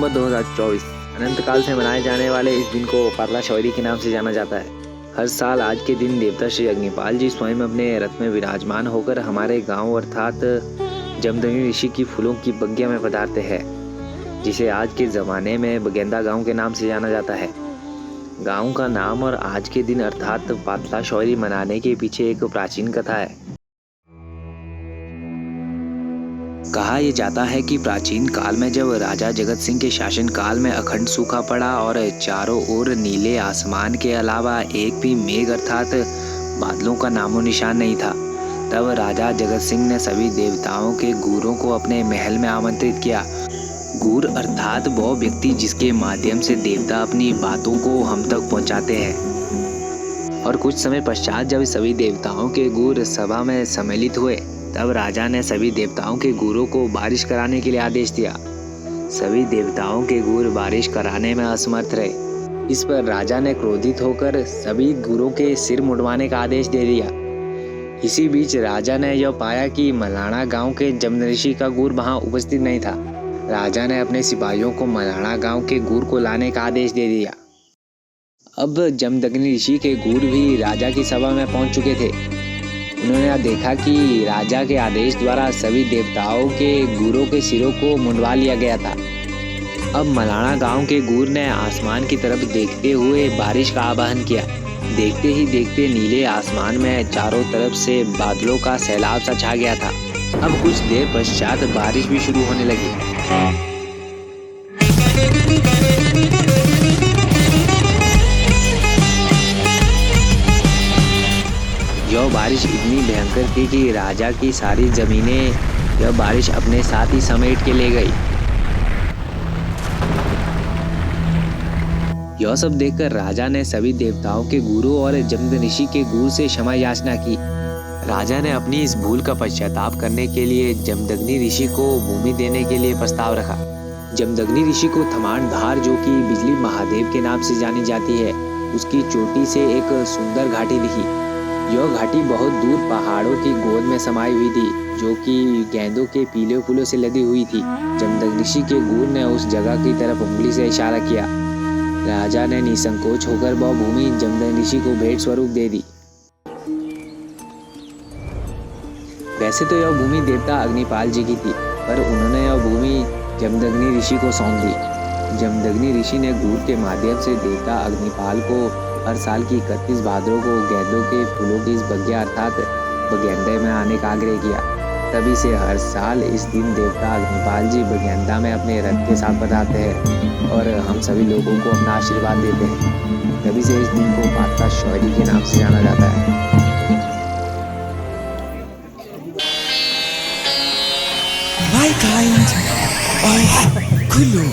नवंबर 2024 अनंत काल से मनाए जाने वाले इस दिन को पातला शौरी के नाम से जाना जाता है। हर साल आज के दिन देवता श्री अग्निपाल जी स्वयं अपने रथ में विराजमान होकर हमारे गांव अर्थात जमदग्नि ऋषि की फूलों की बगिया में पधारते हैं, जिसे आज के ज़माने में बगेंदा गांव के नाम से जाना जाता है। गांव का नाम और आज के दिन अर्थात पातला शौरी मनाने के पीछे एक प्राचीन कथा है। कहा यह जाता है कि प्राचीन काल में जब राजा जगत सिंह के शासन काल में अखंड सूखा पड़ा और चारों ओर नीले आसमान के अलावा एक भी मेघ अर्थात बादलों का नामो निशान नहीं था, तब राजा जगत सिंह ने सभी देवताओं के गुरों को अपने महल में आमंत्रित किया। गुर अर्थात वो व्यक्ति जिसके माध्यम से देवता अपनी बातों को हम तक पहुंचाते हैं। और कुछ समय पश्चात जब सभी देवताओं के गुर सभा में सम्मिलित हुए, तब राजा ने सभी देवताओं के गुरों को बारिश कराने के लिए आदेश दिया। सभी देवताओं के गुर बारिश कराने में असमर्थ रहे। इस पर राजा ने क्रोधित होकर सभी गुरों के सिर मुंडवाने का आदेश दे दिया। इसी बीच राजा ने यह पाया कि मलाना गांव के जमदग्नि ऋषि का गुर वहां उपस्थित नहीं था। राजा ने अपने सिपाहियों को मलाना गांव के गुर को लाने का आदेश दे दिया। अब जमदग्नि ऋषि के गुर भी राजा की सभा में पहुंच चुके थे। उन्होंने देखा कि राजा के आदेश द्वारा सभी देवताओं के गुरों के सिरों को मुंडवा लिया गया था। अब मलाना गांव के गुर ने आसमान की तरफ देखते हुए बारिश का आवाहन किया। देखते ही देखते नीले आसमान में चारों तरफ से बादलों का सैलाब सा छा गया था। अब कुछ देर पश्चात बारिश भी शुरू होने लगी। यह बारिश इतनी भयंकर थी कि राजा की सारी जमीनें यह बारिश अपने साथ ही समेट के ले गई। यह सब देखकर राजा ने सभी देवताओं के गुरु और जमदग्नि ऋषि के गुरु से क्षमा याचना की। राजा ने अपनी इस भूल का पश्चाताप करने के लिए जमदग्नि ऋषि को भूमि देने के लिए प्रस्ताव रखा। जमदग्नि ऋषि को थमानधार, जो कि बिजली महादेव के नाम से जानी जाती है, उसकी चोटी से एक सुंदर घाटी दिखी। यह घाटी बहुत दूर पहाड़ों की गोद में समाई हुई थी, जो कि गेंदों के पीले फूलों से लदी हुई थी। जमदग्नि ऋषि के गुरु ने उस जगह की तरफ उंगली से इशारा किया। राजा ने निसंकोच होकर वह भूमि जमदग्नि ऋषि को भेंट स्वरूप दे दी। वैसे तो यह भूमि देवता अग्निपाल जी की थी, पर उन्होंने यह भूमि जमदग्नि ऋषि को सौंप दी। जमदग्नि ऋषि ने गुरु के माध्यम से देवता अग्निपाल को हर साल की 31 भाद्रों को गेंदों के फूलों की इस बगिया अर्थात बगेंदे में आने का आग्रह किया। तभी से हर साल इस दिन देवता अग्निपाल जी बगेंदा में अपने रथ के साथ पधारते हैं और हम सभी लोगों को अपना आशीर्वाद देते हैं। तभी से इस दिन को पातला शौरी के नाम से जाना जाता है। My kind of Kulu.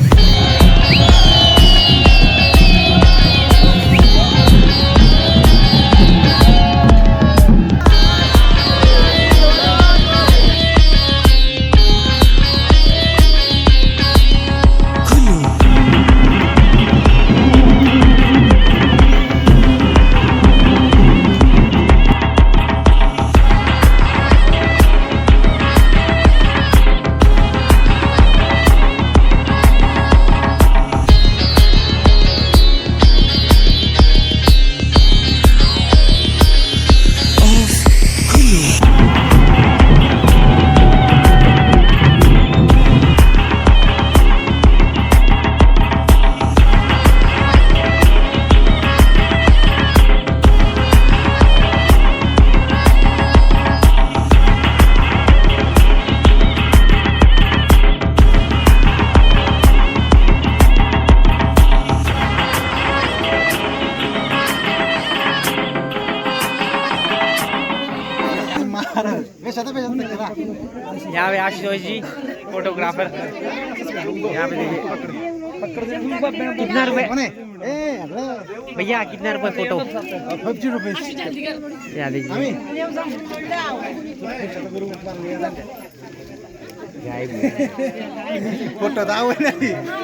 यहाँ पे आशुतोष जी फोटोग्राफर। यहाँ पे देखिए कितना रुपए भैया, कितना रुपए फोटो? 50 रुपीज। यहाँ देखिए फोटो दाव नहीं